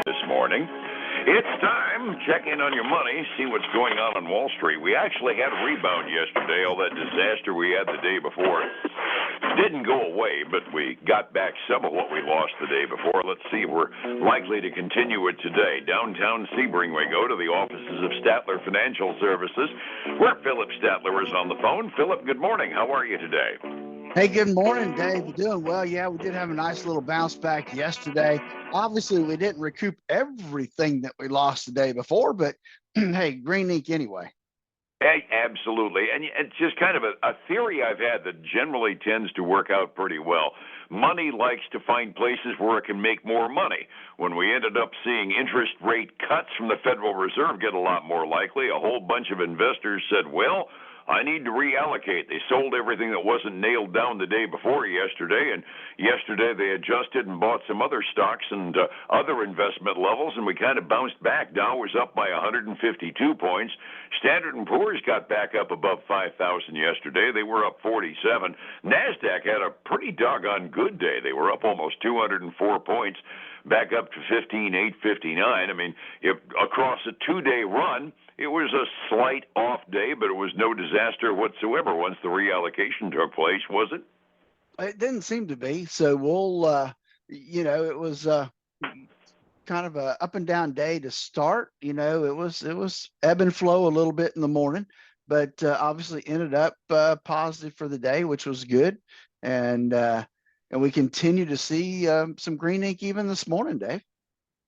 this morning. It's time. Check in on your money, see what's going on Wall Street. We actually had a rebound yesterday. All that disaster we had the day before didn't go away, but we got back some of what we lost the day before. Let's see if we're likely to continue it today. Downtown Sebring, we go to the offices of Statler Financial Services, where Phillip Statler is on the phone. Phillip, good morning. How are you today? Hey, good morning, Dave. You doing well? Yeah, we did have a nice little bounce back yesterday. Obviously, we didn't recoup everything that we lost the day before, but hey, green ink anyway. Hey, absolutely. And it's just kind of a theory I've had that generally tends to work out pretty well. Money likes to find places where it can make more money. When we ended up seeing interest rate cuts from the Federal Reserve get a lot more likely, a whole bunch of investors said, well, I need to reallocate. They sold everything that wasn't nailed down the day before yesterday, and yesterday they adjusted and bought some other stocks and other investment levels, and we kind of bounced back. Dow was up by 152 points. Standard & Poor's got back up above 5,000 yesterday. They were up 47. NASDAQ had a pretty doggone good day. They were up almost 204 points, back up to 15,859. I mean, across a two-day run, it was a slight off day, but it was no disaster whatsoever once the reallocation took place, was it? It didn't seem to be. So we'll, it was kind of a up and down day to start. It was ebb and flow a little bit in the morning, but obviously ended up positive for the day, which was good. And we continue to see some green ink even this morning, Dave.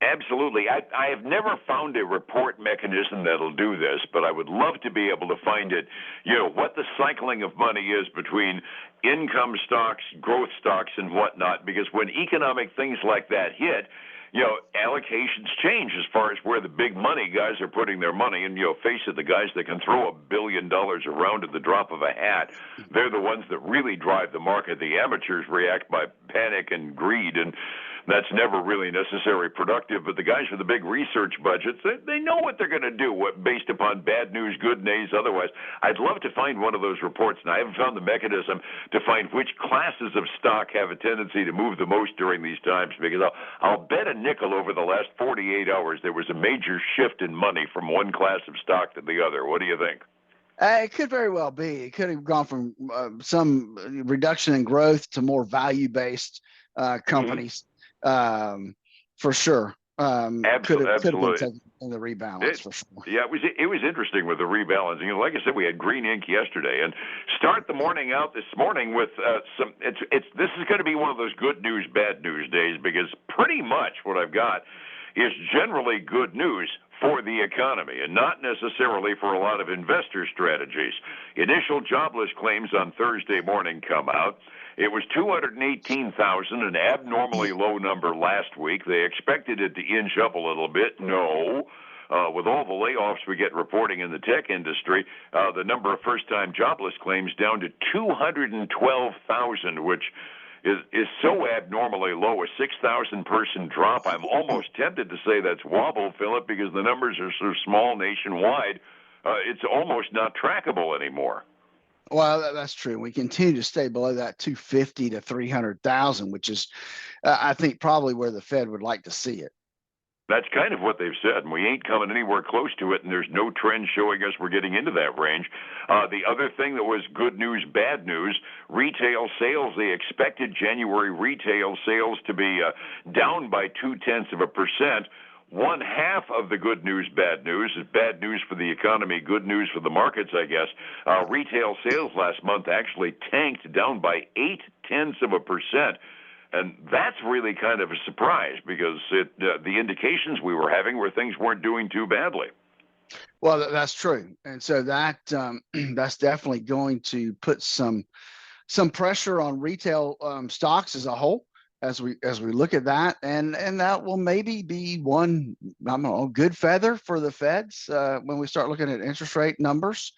Absolutely. I have never found a report mechanism that'll do this, but I would love to be able to find it, what the cycling of money is between income stocks, growth stocks, and whatnot, because when economic things like that hit, allocations change as far as where the big money guys are putting their money. And, face it, the guys that can throw $1 billion around at the drop of a hat, they're the ones that really drive the market. The amateurs react by panic and greed, and that's never really necessarily productive. But the guys with the big research budgets, they know what they're going to do based upon bad news, good news, otherwise. I'd love to find one of those reports, and I haven't found the mechanism to find which classes of stock have a tendency to move the most during these times, because I'll bet a nickel over the last 48 hours there was a major shift in money from one class of stock to the other. What do you think? It could very well be. It could have gone from some reduction in growth to more value-based companies. For sure. Absolutely. Could have been taken in the rebalance for sure. Yeah, it was interesting with the rebalancing. Like I said, we had green ink yesterday, and start the morning out this morning with this is going to be one of those good news, bad news days, because pretty much what I've got is generally good news for the economy and not necessarily for a lot of investor strategies. Initial jobless claims on Thursday morning come out. It was 218,000, an abnormally low number last week. They expected it to inch up a little bit. No. With all the layoffs we get reporting in the tech industry, the number of first-time jobless claims down to 212,000, which is so abnormally low, a 6,000-person drop. I'm almost tempted to say that's wobble, Phillip, because the numbers are so small nationwide, it's almost not trackable anymore. Well, that's true. We continue to stay below that 250 to 300,000, which is, I think, probably where the Fed would like to see it. That's kind of what they've said, and we ain't coming anywhere close to it, and there's no trend showing us we're getting into that range. The other thing that was good news, bad news, retail sales. They expected January retail sales to be down by 0.2%. One half of the good news, bad news is bad news for the economy, good news for the markets, I guess. Retail sales last month actually tanked down by 0.8%. And that's really kind of a surprise because the indications we were having were things weren't doing too badly. Well, that's true. And so that that's definitely going to put some pressure on retail stocks as a whole. As we look at that, and that will maybe be one, I don't know, good feather for the Feds when we start looking at interest rate numbers.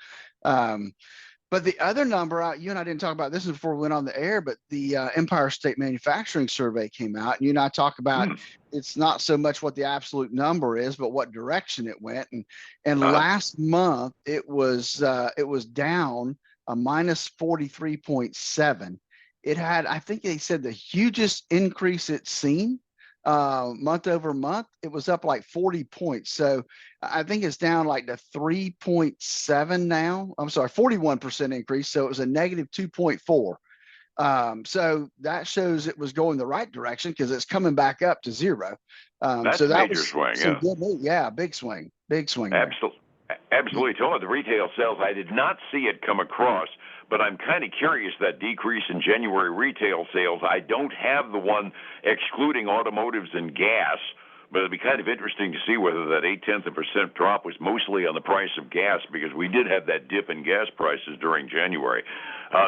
But the other number, you and I didn't talk about this before we went on the air, but the Empire State Manufacturing Survey came out, and you and I talk about it's not so much what the absolute number is, but what direction it went. And last month it was down a minus 43.7. It had, I think they said, the hugest increase it's seen month over month, it was up like 40 points. So I think it's down like to 3.7 now. I'm sorry, 41% increase. So it was a negative 2.4. So that shows it was going the right direction because it's coming back up to zero. That's So a that major was swing, some yeah. good news. Yeah, big swing there. Absolutely, totally. The retail sales, I did not see it come across, but I'm kind of curious that decrease in January retail sales. I don't have the one excluding automotives and gas, but it'd be kind of interesting to see whether that 0.8% drop was mostly on the price of gas, because we did have that dip in gas prices during January.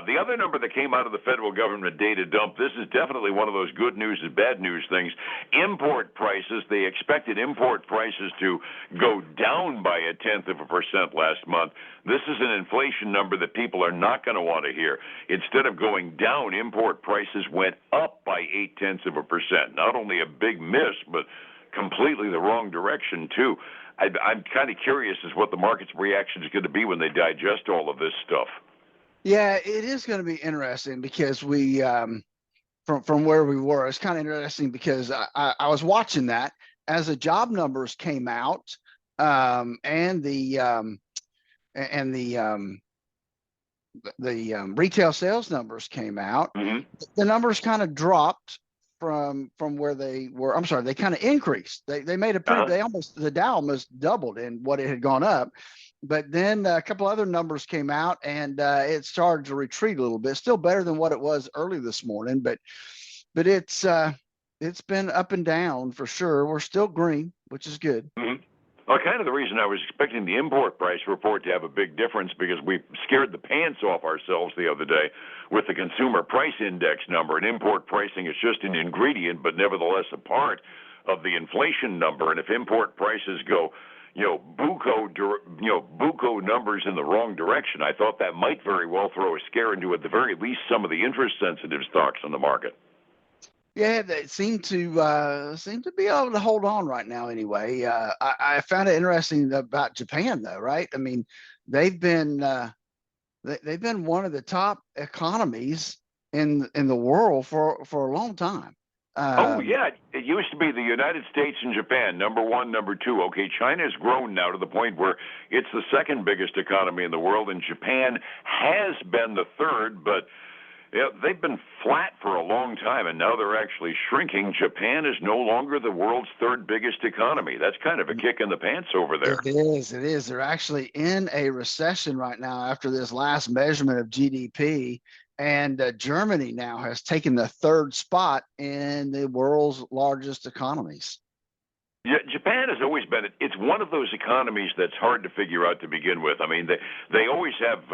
The other number that came out of the federal government data dump, this is definitely one of those good news is bad news things. Import prices, they expected import prices to go down by 0.1% last month. This is an inflation number that people are not going to want to hear. Instead of going down, import prices went up by 0.8%. Not only a big miss, but completely the wrong direction, too. I'm kind of curious as what the market's reaction is going to be when they digest all of this stuff. Yeah, it is going to be interesting because we, from where we were, it's kind of interesting because I was watching that as the job numbers came out, and the retail sales numbers came out. Mm-hmm. The numbers kind of dropped from where they were. I'm sorry, they kind of increased. They made a pretty. They almost, the Dow almost doubled in what it had gone up. But then a couple other numbers came out, and it started to retreat a little bit. Still better than what it was early this morning, but it's been up and down for sure. We're still green, which is good. Mm-hmm. Well, kind of the reason I was expecting the import price report to have a big difference, because we scared the pants off ourselves the other day with the consumer price index number. And import pricing is just an ingredient, but nevertheless a part of the inflation number. And if import prices go, buco numbers in the wrong direction, I thought that might very well throw a scare into, at the very least, some of the interest-sensitive stocks on the market. Yeah, they seem to be able to hold on right now. Anyway, I found it interesting about Japan, though. Right? I mean, they've been they've been one of the top economies in the world for a long time. Oh, yeah. It used to be the United States and Japan, number one, number two. Okay, China has grown now to the point where it's the second biggest economy in the world, and Japan has been the third, but they've been flat for a long time, and now they're actually shrinking. Japan is no longer the world's third biggest economy. That's kind of a kick in the pants over there. It is. It is. They're actually in a recession right now after this last measurement of GDP. And Germany now has taken the third spot in the world's largest economies. Yeah, Japan has always been, it's one of those economies that's hard to figure out to begin with. I mean, they always have,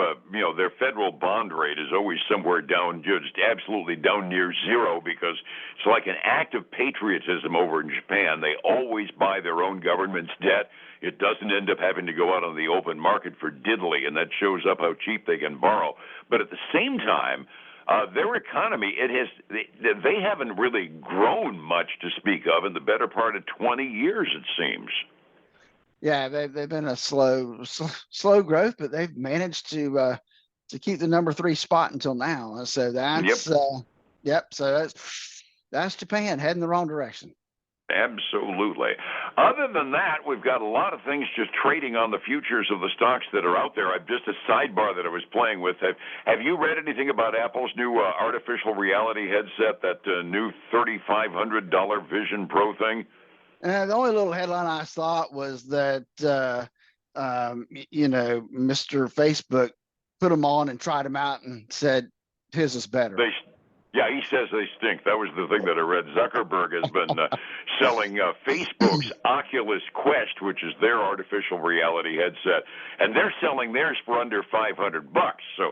their federal bond rate is always somewhere down, just absolutely down near zero, because it's like an act of patriotism over in Japan. They always buy their own government's debt. It doesn't end up having to go out on the open market for diddly, and that shows up how cheap they can borrow. But at the same time, their economy, they haven't really grown much to speak of in the better part of 20 years, it seems. Yeah, they've been a slow growth, but they've managed to keep the number 3 spot until now. So that's So that's Japan heading the wrong direction. Absolutely. Other than that, we've got a lot of things just trading on the futures of the stocks that are out there. I've just a sidebar that I was playing with. Have you read anything about Apple's new artificial reality headset, that new $3,500 Vision Pro thing? The only little headline I saw was that Mr. Facebook put them on and tried them out and said his is better. Yeah, he says they stink. That was the thing that I read. Zuckerberg has been selling Facebook's Oculus Quest, which is their artificial reality headset, and they're selling theirs for under $500. So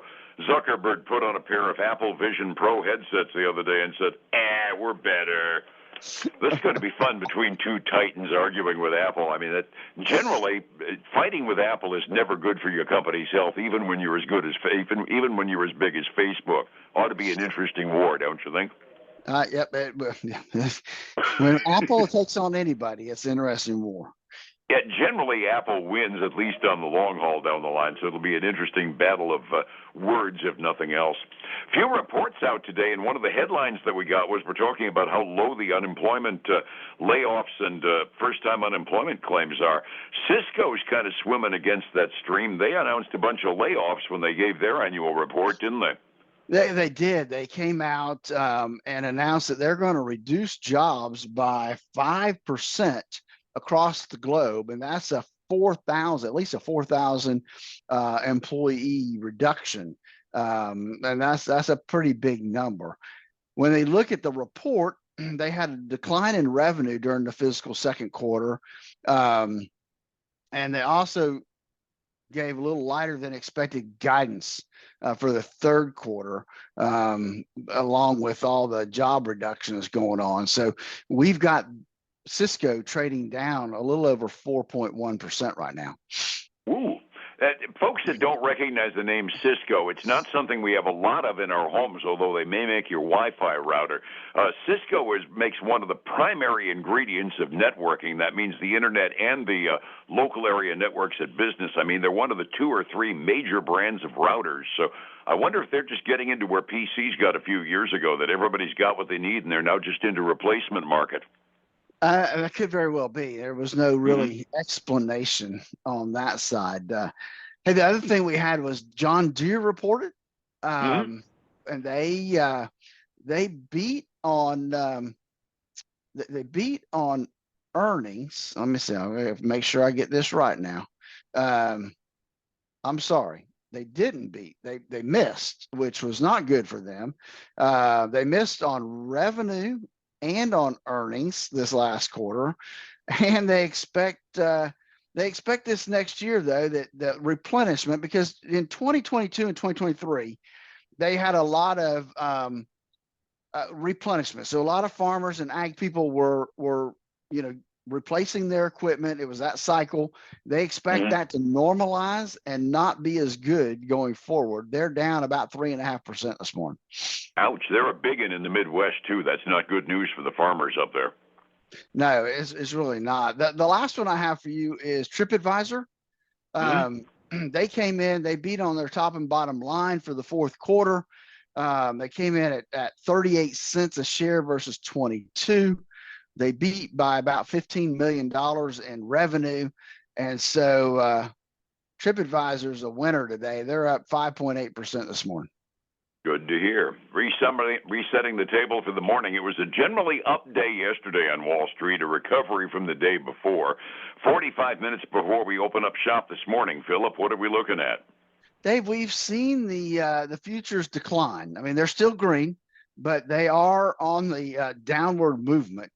Zuckerberg put on a pair of Apple Vision Pro headsets the other day and said, we're better. This is going to be fun between two titans arguing with Apple. I mean, generally, fighting with Apple is never good for your company's health, even when you're as good as even when you're as big as Facebook. Ought to be an interesting war, don't you think? Yep. When Apple takes on anybody, it's an interesting war. Yeah, generally Apple wins, at least on the long haul down the line, so it'll be an interesting battle of words, if nothing else. Few reports out today, and one of the headlines that we got was we're talking about how low the unemployment layoffs and first-time unemployment claims are. Cisco's kind of swimming against that stream. They announced a bunch of layoffs when they gave their annual report, didn't they? They did. They came out and announced that they're going to reduce jobs by 5% across the globe, and that's a 4,000, at least a 4,000 employee reduction, and that's a pretty big number. When they look at the report, they had a decline in revenue during the fiscal second quarter, and they also gave a little lighter than expected guidance for the third quarter, along with all the job reductions going on. So we've got Cisco trading down a little over 4.1% right now. Ooh. Folks that don't recognize the name Cisco, it's not something we have a lot of in our homes, although they may make your Wi-Fi router. Cisco makes one of the primary ingredients of networking. That means the internet and the local area networks at business. I mean, they're one of the 2 or 3 major brands of routers. So I wonder if they're just getting into where PCs got a few years ago, that everybody's got what they need and they're now just into replacement market. That could very well be. There was no really explanation on that side. Hey, the other thing we had was John Deere reported, and they beat on earnings. Let me see. I'm gonna make sure I get this right now. I'm sorry. They didn't beat. They missed, which was not good for them. They missed on revenue and on earnings this last quarter, and they expect this next year, though, that replenishment, because in 2022 and 2023 they had a lot of replenishment. So a lot of farmers and ag people were replacing their equipment. It was that cycle. They expect that to normalize and not be as good going forward. They're down about 3.5% this morning. Ouch. They're a big one in the Midwest, too. That's not good news for the farmers up there. No, it's really not. The last one I have for you is TripAdvisor. They came in, they beat on their top and bottom line for the fourth quarter. They came in at 38 cents a share versus 22. They beat by about $15 million in revenue. And so TripAdvisor is a winner today. They're up 5.8% this morning. Good to hear. Resetting the table for the morning. It was a generally up day yesterday on Wall Street, a recovery from the day before. 45 minutes before we open up shop this morning, Phillip, what are we looking at? Dave, we've seen the futures decline. I mean, they're still green, but they are on the downward movement,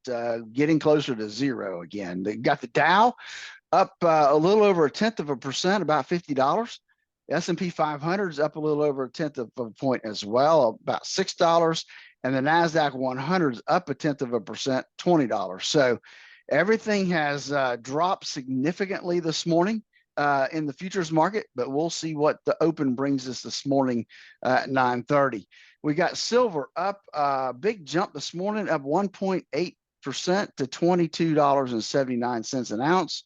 getting closer to zero again. They got the Dow up a little over 0.1%, about $50. S&P 500 is up a little over 0.1 point as well, about $6, and the NASDAQ 100 is up 0.1%, $20. So everything has dropped significantly this morning in the futures market, but we'll see what the open brings us this morning at 9:30. We got silver up, big jump this morning, up 1.8% to $22.79 an ounce.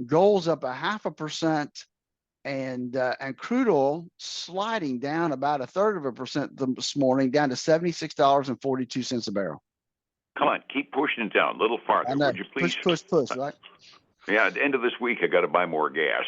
Gold's up 0.5%. And crude oil sliding down about 0.33% this morning, down to $76.42 a barrel. Come on, keep pushing it down a little farther, would you please? Push, right? Yeah, at the end of this week, I got to buy more gas.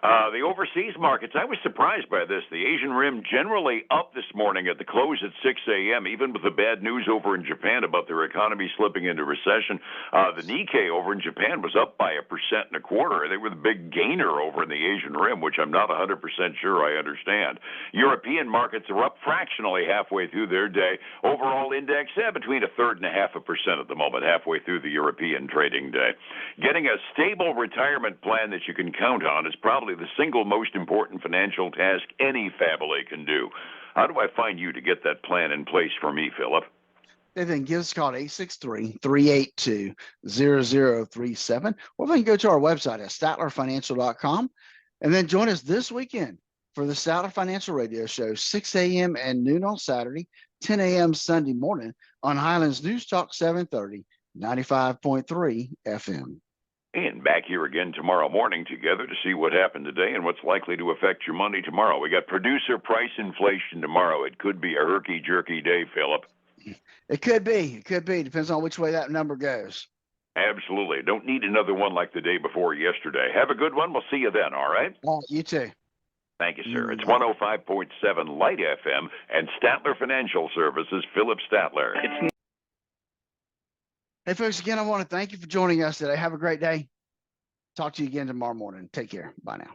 The overseas markets, I was surprised by this. The Asian Rim generally up this morning at the close at 6 a.m., even with the bad news over in Japan about their economy slipping into recession. The Nikkei over in Japan was up by 1.25%. They were the big gainer over in the Asian Rim, which I'm not 100% sure I understand. European markets are up fractionally halfway through their day. Overall index, between 1/3 and 0.5% at the moment, halfway through the European trading day. Getting a stable retirement plan that you can count on is probably the single most important financial task any family can do. How do I find you to get that plan in place for me, Phillip? Then give us a call at 863-382-0037, or they can go to our website at statlerfinancial.com, and then join us this weekend for the Statler Financial Radio Show, 6 a.m. and noon on Saturday, 10 a.m. Sunday morning on Highlands News Talk 730, 95.3 FM. And back here again tomorrow morning together to see what happened today and what's likely to affect your money tomorrow. We got producer price inflation tomorrow. It could be a herky-jerky day, Phillip. It could be. It could be. Depends on which way that number goes. Absolutely. Don't need another one like the day before yesterday. Have a good one. We'll see you then, all right? You too. Thank you, sir. It's 105.7 Light FM and Statler Financial Services, Phillip Statler. Hey, folks, again, I want to thank you for joining us today. Have a great day. Talk to you again tomorrow morning. Take care. Bye now.